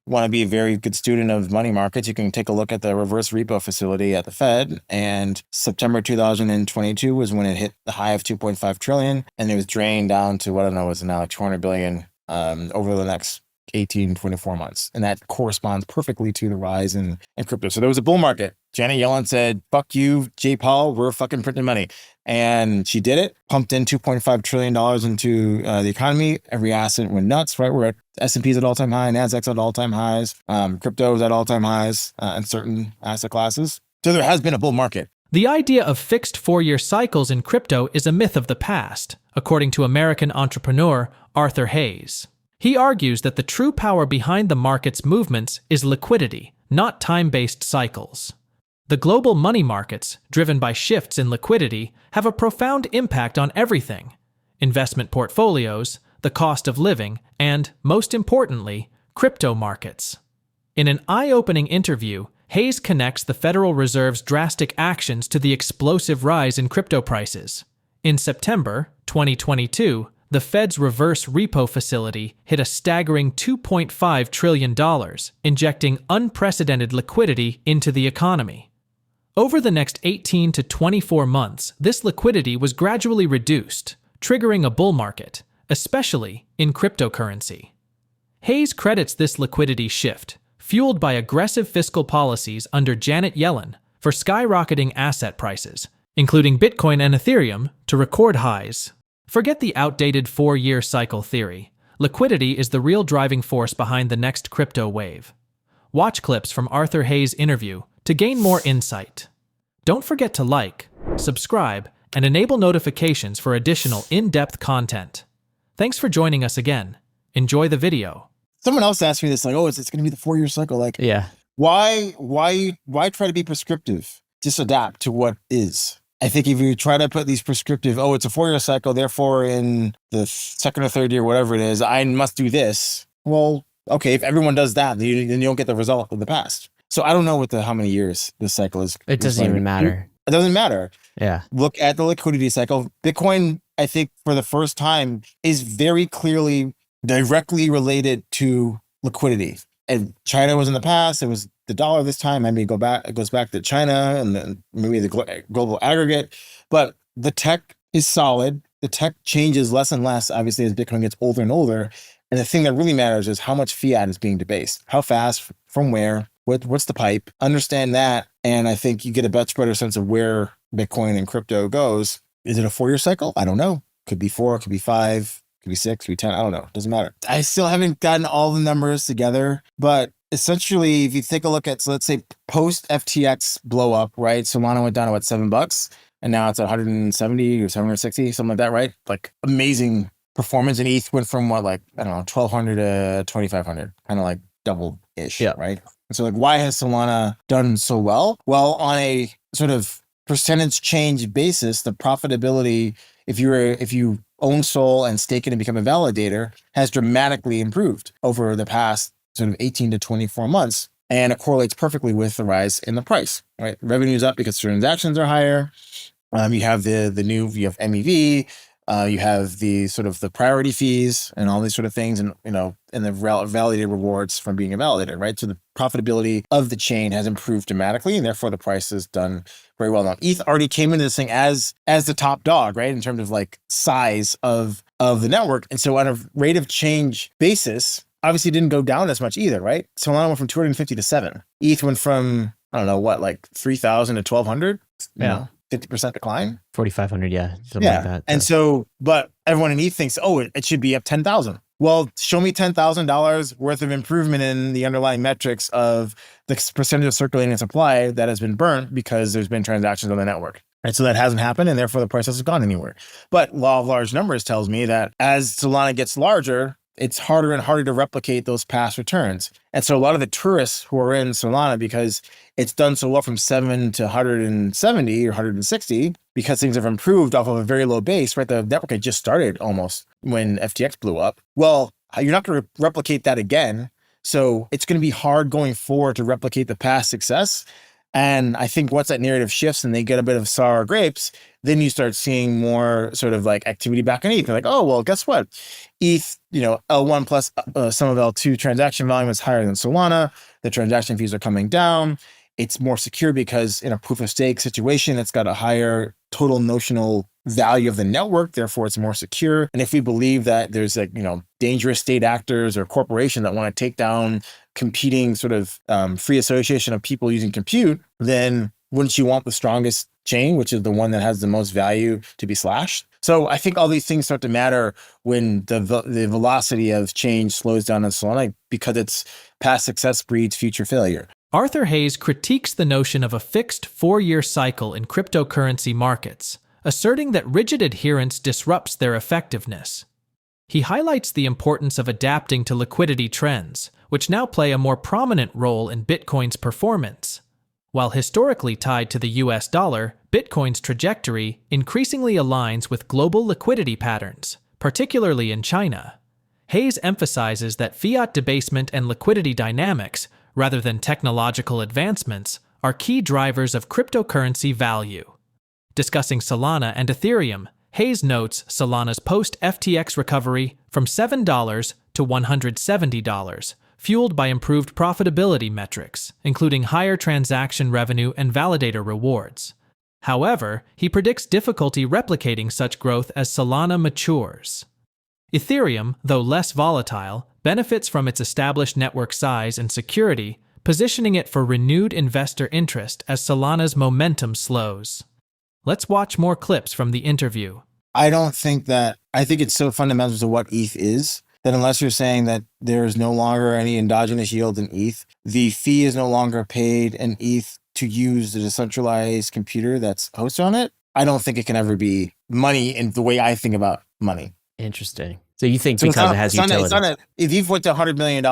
want to be a very good student of money markets, you can take a look at the reverse repo facility at the Fed. And September 2022 was when it hit the high of 2.5 trillion. And it was drained down to what I don't know is now like 200 billion over the next 18, 24 months. And that corresponds perfectly to the rise in crypto. So there was a bull market. Janet Yellen said, fuck you, Jay Powell, we're fucking printing money. And she did it, pumped in $2.5 trillion into the economy. Every asset went nuts, right? We're at S&P's at all-time high, NASDAQ's at all-time highs, crypto's at all-time highs in certain asset classes. So there has been a bull market. The idea of fixed 4-year cycles in crypto is a myth of the past, according to American entrepreneur Arthur Hayes. He argues that the true power behind the market's movements is liquidity, not time-based cycles. The global money markets, driven by shifts in liquidity, have a profound impact on everything: investment portfolios, the cost of living, and, most importantly, crypto markets. In an eye-opening interview, Hayes connects the Federal Reserve's drastic actions to the explosive rise in crypto prices. In September 2022, the Fed's reverse repo facility hit a staggering $2.5 trillion, injecting unprecedented liquidity into the economy. Over the next 18 to 24 months, this liquidity was gradually reduced, triggering a bull market, especially in cryptocurrency. Hayes credits this liquidity shift, fueled by aggressive fiscal policies under Janet Yellen, for skyrocketing asset prices, including Bitcoin and Ethereum, to record highs. Forget the outdated 4-year cycle theory. Liquidity is the real driving force behind the next crypto wave. Watch clips from Arthur Hayes' interview to gain more insight. Don't forget to like, subscribe, and enable notifications for additional in-depth content. Thanks for joining us again. Enjoy the video. Someone else asked me this, like, oh, it's going to be the 4-year cycle. Like, Yeah. why try to be prescriptive? Just adapt to what is. I think if you try to put these prescriptive, oh, it's a 4-year cycle, therefore in the second or third year, whatever it is, I must do this. Well, okay, if everyone does that, then you don't get the result of the past. So I don't know how many years this cycle is. It doesn't even matter. It doesn't matter. Yeah. Look at the liquidity cycle. Bitcoin, I think for the first time, is very clearly directly related to liquidity. And China was in the past, it was the dollar this time. I mean, it goes back to China and then maybe the global aggregate. But the tech is solid. The tech changes less and less, obviously, as Bitcoin gets older and older. And the thing that really matters is how much fiat is being debased. How fast, from where, what's the pipe? Understand that. And I think you get a much better sense of where Bitcoin and crypto goes. Is it a 4-year cycle? I don't know. Could be 4, could be 5, could be 6, could be 10. I don't know. Doesn't matter. I still haven't gotten all the numbers together, but essentially, if you take a look at, so let's say post FTX blow up, right? Solana went down to what, $7, and now it's 170 or 760, something like that, right? Like amazing performance. And ETH went from what, like, I don't know, 1,200 to 2,500, kind of like double-ish, Yeah. right? And so like, why has Solana done so well? Well, on a sort of percentage change basis, the profitability, if you own Sol and stake it and become a validator, has dramatically improved over the past sort of 18 to 24 months. And it correlates perfectly with the rise in the price, right? Revenue's up because transactions are higher. You have you have MEV, you have the sort of the priority fees and all these sort of things, and and the validated rewards from being a validator, right? So the profitability of the chain has improved dramatically, and therefore the price has done very well. Now, ETH already came into this thing as the top dog, right, in terms of like size of the network, and so on a rate of change basis, obviously didn't go down as much either, right? Solana went from 250 to 7. ETH went from, I don't know what, like 3,000 to 1,200. Yeah. 50% decline. 4,500, yeah. Something like that. And so, but everyone in ETH thinks, oh, it should be up 10,000. Well, show me $10,000 worth of improvement in the underlying metrics of the percentage of circulating supply that has been burnt because there's been transactions on the network. And so that hasn't happened, and therefore the price hasn't gone anywhere. But law of large numbers tells me that as Solana gets larger, it's harder and harder to replicate those past returns. And so a lot of the tourists who are in Solana, because it's done so well from 7 to 170 or 160, because things have improved off of a very low base, right? The network had just started almost when FTX blew up. Well, you're not going to replicate that again. So it's going to be hard going forward to replicate the past success. And I think once that narrative shifts and they get a bit of sour grapes, then you start seeing more sort of like activity back in ETH. They're like, oh, well, guess what? ETH, L1 plus some of L2 transaction volume is higher than Solana. The transaction fees are coming down. It's more secure because in a proof of stake situation, it's got a higher total notional value of the network. Therefore, it's more secure. And if we believe that there's dangerous state actors or corporations that want to take down competing sort of free association of people using compute, then wouldn't you want the strongest chain, which is the one that has the most value, to be slashed? So I think all these things start to matter when the velocity of change slows down in Solana, because it's past success breeds future failure. Arthur Hayes critiques the notion of a fixed 4-year cycle in cryptocurrency markets, asserting that rigid adherence disrupts their effectiveness. He highlights the importance of adapting to liquidity trends, which now play a more prominent role in Bitcoin's performance. While historically tied to the US dollar, Bitcoin's trajectory increasingly aligns with global liquidity patterns, particularly in China. Hayes emphasizes that fiat debasement and liquidity dynamics, rather than technological advancements, are key drivers of cryptocurrency value. Discussing Solana and Ethereum, Hayes notes Solana's post-FTX recovery from $7 to $170, fueled by improved profitability metrics, including higher transaction revenue and validator rewards. However, he predicts difficulty replicating such growth as Solana matures. Ethereum, though less volatile, benefits from its established network size and security, positioning it for renewed investor interest as Solana's momentum slows. Let's watch more clips from the interview. I think it's so fundamental to what ETH is that unless you're saying that there is no longer any endogenous yield in ETH, the fee is no longer paid in ETH to use the decentralized computer that's hosted on it, I don't think it can ever be money in the way I think about money. Interesting. So you think because it has utility. If ETH went to $100 million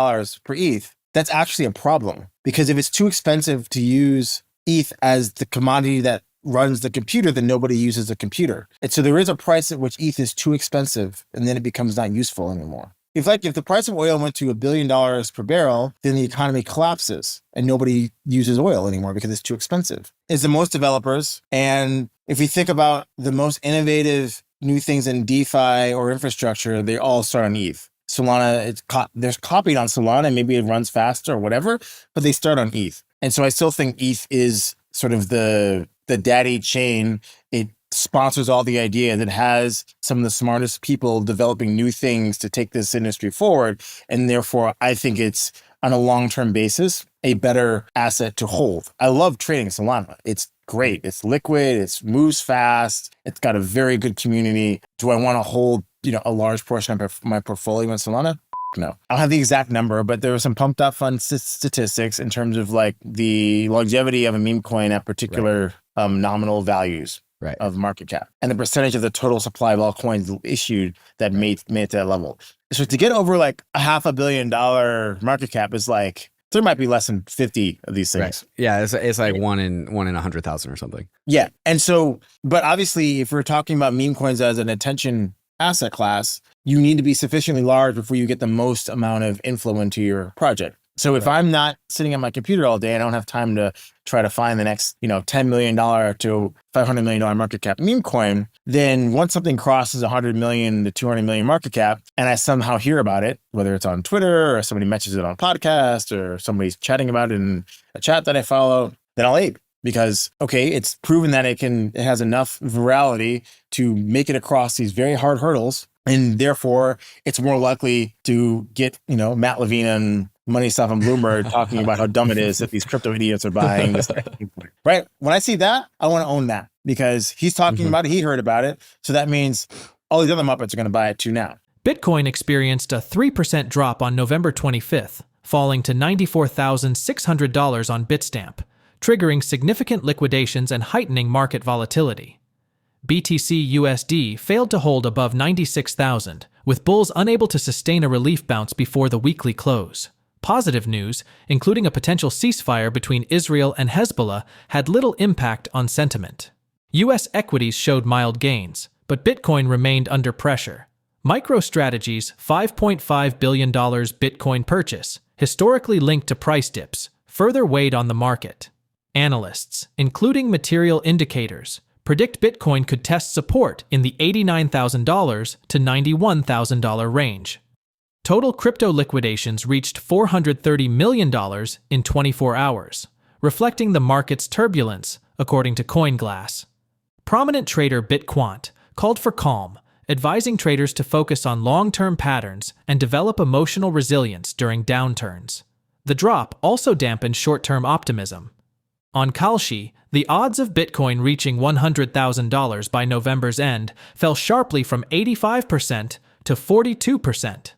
per ETH, that's actually a problem. Because if it's too expensive to use ETH as the commodity that runs the computer, then nobody uses the computer. And so there is a price at which ETH is too expensive, and then it becomes not useful anymore. If the price of oil went to $1 billion per barrel, then the economy collapses and nobody uses oil anymore because it's too expensive. It's the most developers. And if we think about the most innovative new things in DeFi or infrastructure, they all start on ETH. Solana, there's copied on Solana, maybe it runs faster or whatever, but they start on ETH. And so I still think ETH is sort of the daddy chain. It sponsors all the idea that has some of the smartest people developing new things to take this industry forward. And therefore, I think it's, on a long-term basis, a better asset to hold. I love trading Solana. It's great. It's liquid. It moves fast. It's got a very good community. Do I want to hold, a large portion of my portfolio in Solana? No. I don't have the exact number, but there were some pumped up fun statistics in terms of like the longevity of a meme coin at particular nominal values of market cap and the percentage of the total supply of all coins issued that made it to that level. So to get over like a $500 million market cap is like, there might be less than 50 of these things. Right. Yeah, it's like one in 100,000 or something. Yeah. And so, but obviously if we're talking about meme coins as an attention asset class, you need to be sufficiently large before you get the most amount of inflow into your project. So if I'm not sitting at my computer all day, I don't have time to try to find the next, $10 million to $500 million market cap meme coin, then once something crosses 100 million to 200 million market cap, and I somehow hear about it, whether it's on Twitter or somebody mentions it on a podcast or somebody's chatting about it in a chat that I follow, then I'll ape. Because, okay, it's proven that it has enough virality to make it across these very hard hurdles. And therefore, it's more likely to get, Matt Levine and Money Stuff on Bloomberg talking about how dumb it is that these crypto idiots are buying this. Right? When I see that, I want to own that because he's talking about it. He heard about it. So that means all these other Muppets are going to buy it too now. Bitcoin experienced a 3% drop on November 25th, falling to $94,600 on Bitstamp, triggering significant liquidations and heightening market volatility. BTC USD failed to hold above 96,000, with bulls unable to sustain a relief bounce before the weekly close. Positive news, including a potential ceasefire between Israel and Hezbollah, had little impact on sentiment. U.S. equities showed mild gains, but Bitcoin remained under pressure. MicroStrategy's $5.5 billion Bitcoin purchase, historically linked to price dips, further weighed on the market. Analysts, including material indicators, predict Bitcoin could test support in the $89,000 to $91,000 range. Total crypto liquidations reached $430 million in 24 hours, reflecting the market's turbulence, according to CoinGlass. Prominent trader BitQuant called for calm, advising traders to focus on long-term patterns and develop emotional resilience during downturns. The drop also dampened short-term optimism. On Kalshi, the odds of Bitcoin reaching $100,000 by November's end fell sharply from 85% to 42%.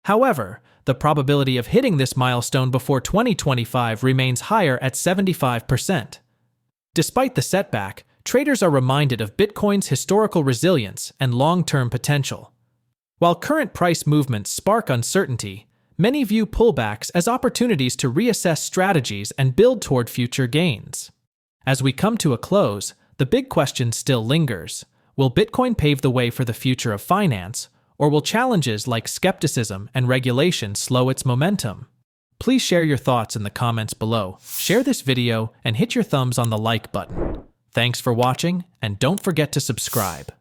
However, the probability of hitting this milestone before 2025 remains higher at 75%. Despite the setback, traders are reminded of Bitcoin's historical resilience and long-term potential. While current price movements spark uncertainty, many view pullbacks as opportunities to reassess strategies and build toward future gains. As we come to a close, the big question still lingers. Will Bitcoin pave the way for the future of finance, or will challenges like skepticism and regulation slow its momentum? Please share your thoughts in the comments below, share this video, and hit your thumbs on the like button. Thanks for watching, and don't forget to subscribe.